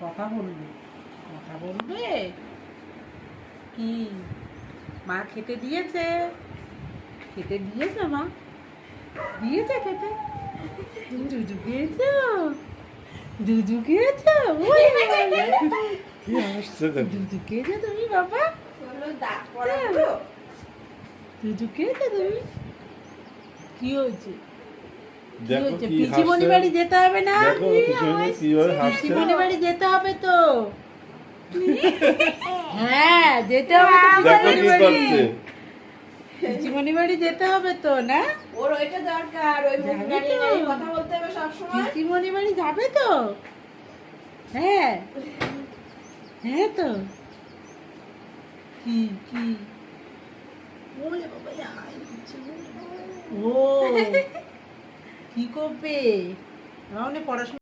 কথা বলবে, কথা বলবে কি? মা খেতে দিয়েছে, খেতে দিয়েছে মা, দিয়েছে খেতে। জুজু খেয়েছো, জুজু খেয়েছো, কি আসছে দেখো। জুজু খেয়েছো তুমি বাবা, জুজু খেয়েছো তুমি? কি হয়েছে? দেখো কি পিসিমণি বাড়ি যেতে হবে না? দেখো পিছনে কিভাবে হাসছে। পিসিমণি বাড়ি যেতে হবে তো। হ্যাঁ যেতে হবে তো দেখো পিসিমণি কি বাড়ি। করছে। পিসিমণি বাড়ি যেতে হবে তো না? ওর ওইটা দরকার, ওই মুখ যাবে দাঁড়িয়ে তো? দাঁড়িয়ে কথা বলতে হবে সবসময়। পিসিমণি বাড়ি যাবে তো? হ্যাঁ, হ্যাঁ তো। কি কি? ওরে বাবা, হাই দিচ্ছে। ও কি করবে? পড়াশোনা